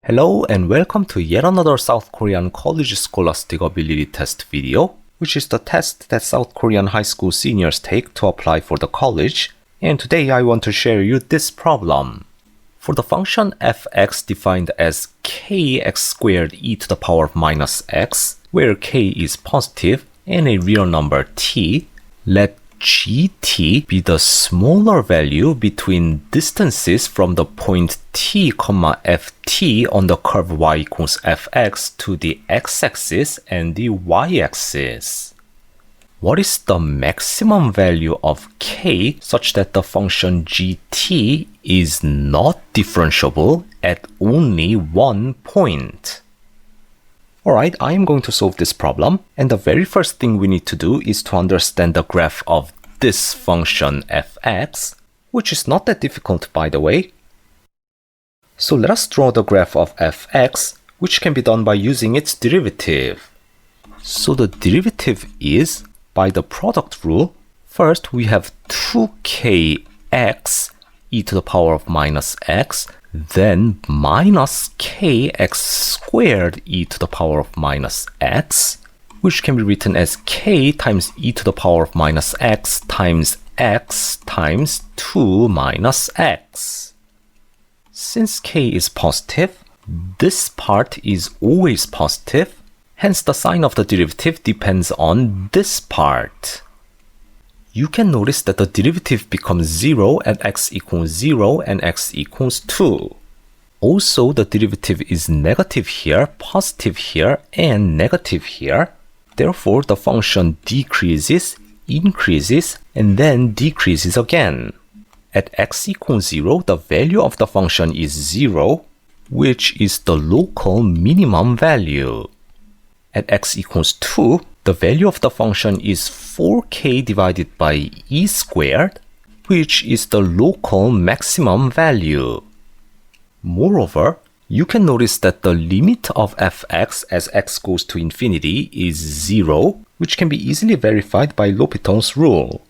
Hello and welcome to yet another South Korean College Scholastic Ability Test video, which is the test that South Korean high school seniors take to apply for the college. And today I want to share you this problem. For the function fx defined as kx squared e to the power of minus x, where k is positive and a real number t, let gt be the smaller value between distances from the point t, ft on the curve y equals fx to the x-axis and the y-axis. What is the maximum value of k such that the function gt is not differentiable at only one point? Alright, I am going to solve this problem, and the very first thing we need to do is to understand the graph of this function fx, which is not that difficult by the way. So let us draw the graph of fx, which can be done by using its derivative. So the derivative is, by the product rule, first we have 2kx e to the power of minus x, then minus kx squared e to the power of minus x, which can be written as k times e to the power of minus x times 2 minus x. Since k is positive, this part is always positive, hence the sign of the derivative depends on this part. You can notice that the derivative becomes 0 at x equals 0 and x equals 2. Also, the derivative is negative here, positive here, and negative here. Therefore, the function decreases, increases, and then decreases again. At x equals 0, the value of the function is 0, which is the local minimum value. At x equals 2, the value of the function is 4k divided by e squared, which is the local maximum value. Moreover, you can notice that the limit of fx as x goes to infinity is 0, which can be easily verified by L'Hopital's rule.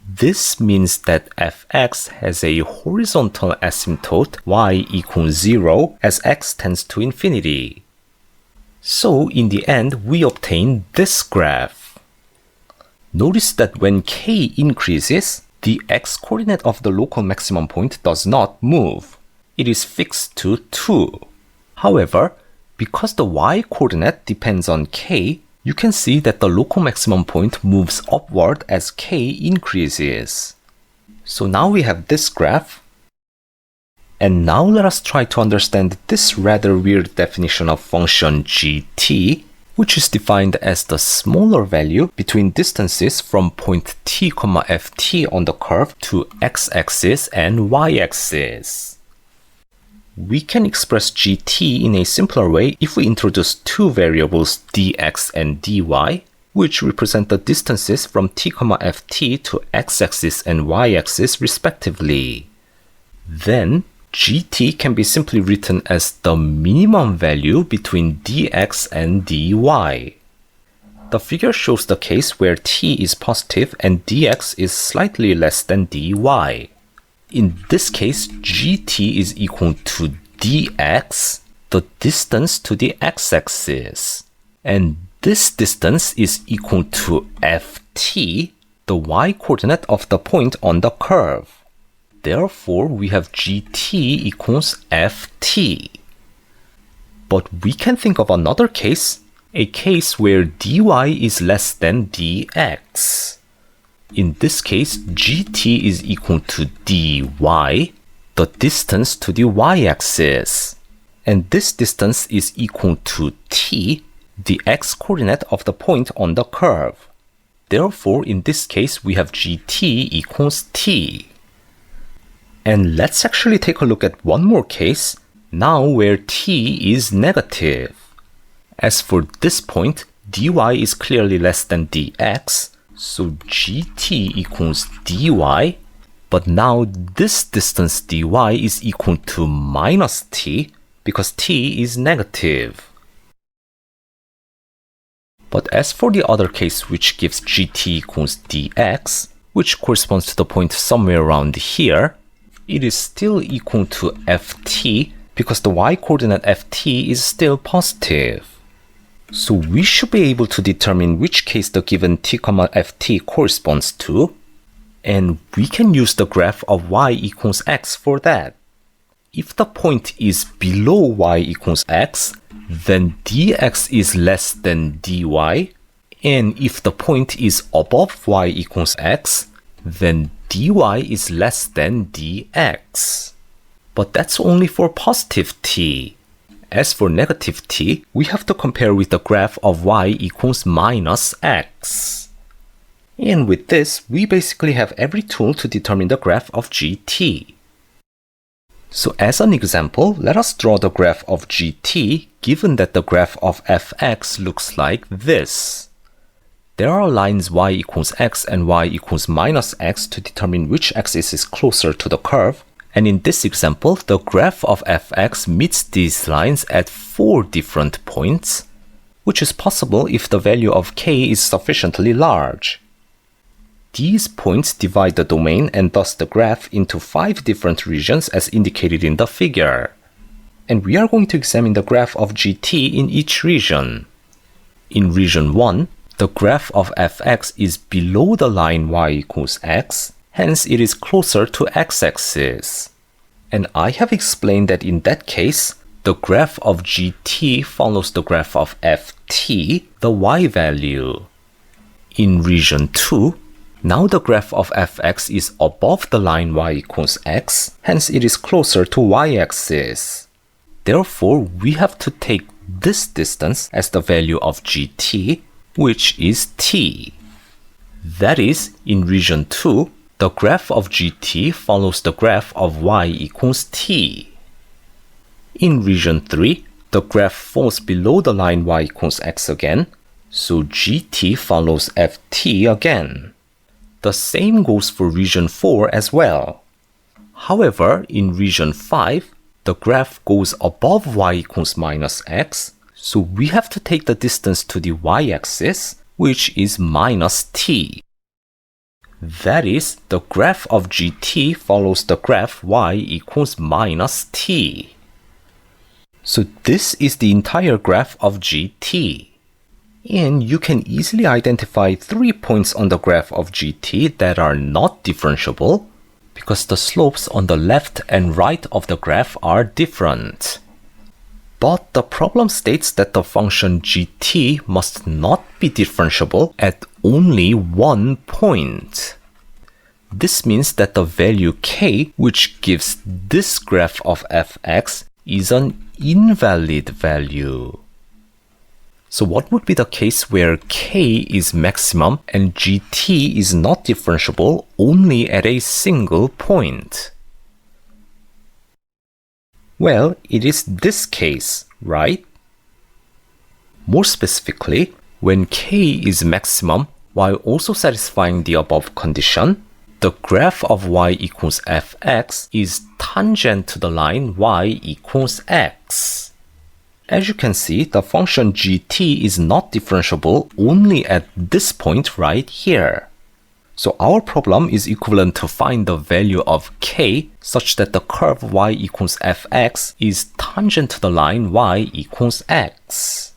This means that fx has a horizontal asymptote y equals 0 as x tends to infinity. So in the end, we obtain this graph. Notice that when k increases, the x-coordinate of the local maximum point does not move. It is fixed to 2. However, because the y-coordinate depends on k, you can see that the local maximum point moves upward as k increases. So now we have this graph. And now let us try to understand this rather weird definition of function gt, which is defined as the smaller value between distances from point t, ft on the curve to x-axis and y-axis. We can express gt in a simpler way if we introduce two variables dx and dy, which represent the distances from t, ft to x-axis and y-axis respectively. Then, gt can be simply written as the minimum value between dx and dy. The figure shows the case where t is positive and dx is slightly less than dy. In this case, gt is equal to dx, the distance to the x-axis. And this distance is equal to ft, the y-coordinate of the point on the curve. Therefore, we have gt equals ft. But we can think of another case, a case where dy is less than dx. In this case, gt is equal to dy, the distance to the y-axis. And this distance is equal to t, the x-coordinate of the point on the curve. Therefore, in this case, we have gt equals t. And let's actually take a look at one more case, now where t is negative. As for this point, dy is clearly less than dx, so gt equals dy, but now this distance dy is equal to minus t, because t is negative. But as for the other case which gives gt equals dx, which corresponds to the point somewhere around here, it is still equal to ft because the y-coordinate ft is still positive. So we should be able to determine which case the given t, ft corresponds to, and we can use the graph of y equals x for that. If the point is below y equals x, then dx is less than dy, and if the point is above y equals x, then dy is less than dx. But that's only for positive t. As for negative t, we have to compare with the graph of y equals minus x. And with this, we basically have every tool to determine the graph of gt. So as an example, let us draw the graph of gt given that the graph of fx looks like this. There are lines y equals x and y equals minus x to determine which axis is closer to the curve. And in this example, the graph of fx meets these lines at 4 different points, which is possible if the value of k is sufficiently large. These points divide the domain and thus the graph into 5 different regions as indicated in the figure. And we are going to examine the graph of gt in each region. In region 1, the graph of fx is below the line y equals x, hence it is closer to x-axis. And I have explained that in that case, the graph of gt follows the graph of ft, the y value. In region 2, now the graph of fx is above the line y equals x, hence it is closer to y-axis. Therefore, we have to take this distance as the value of gt, which is t. That is, in region 2, the graph of gt follows the graph of y equals t. In region 3, the graph falls below the line y equals x again, so gt follows ft again. The same goes for region 4 as well. However, in region 5, the graph goes above y equals minus x, so we have to take the distance to the y-axis, which is minus t. That is, the graph of gt follows the graph y equals minus t. So this is the entire graph of gt. And you can easily identify 3 points on the graph of gt that are not differentiable, because the slopes on the left and right of the graph are different. But the problem states that the function gt must not be differentiable at only 1 point. This means that the value k, which gives this graph of fx, is an invalid value. So what would be the case where k is maximum and gt is not differentiable only at a single point? Well, it is this case, right? More specifically, when k is maximum while also satisfying the above condition, the graph of y equals fx is tangent to the line y equals x. As you can see, the function gt is not differentiable only at this point right here. So our problem is equivalent to find the value of k such that the curve y equals fx is tangent to the line y equals x.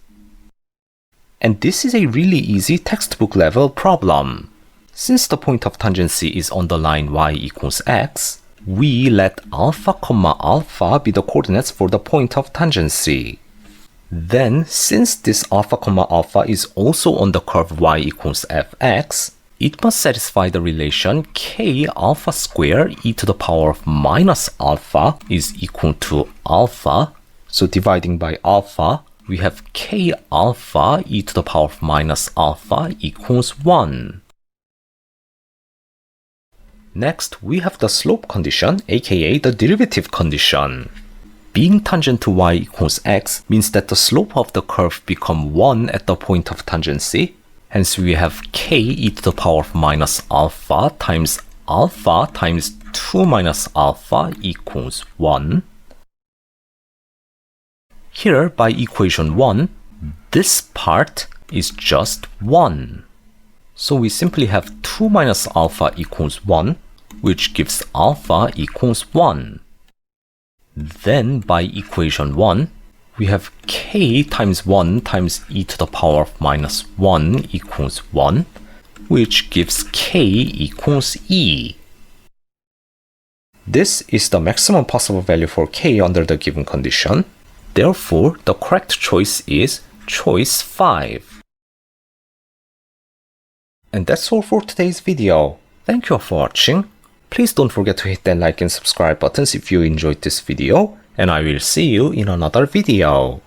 And this is a really easy textbook level problem. Since the point of tangency is on the line y equals x, we let alpha comma alpha be the coordinates for the point of tangency. Then, since this alpha comma alpha is also on the curve y equals fx, it must satisfy the relation k alpha squared e to the power of minus alpha is equal to alpha. So dividing by alpha, we have k alpha e to the power of minus alpha equals 1. Next, we have the slope condition, aka the derivative condition. Being tangent to y equals x means that the slope of the curve becomes 1 at the point of tangency. Hence we have k e to the power of minus alpha times 2 minus alpha equals 1. Here, by equation 1, this part is just 1. So we simply have 2 minus alpha equals 1, which gives alpha equals 1. Then by equation 1, we have k times 1 times e to the power of minus 1 equals 1, which gives k equals e. This is the maximum possible value for k under the given condition. Therefore, the correct choice is choice 5. And that's all for today's video. Thank you all for watching. Please don't forget to hit that like and subscribe buttons if you enjoyed this video, and I will see you in another video.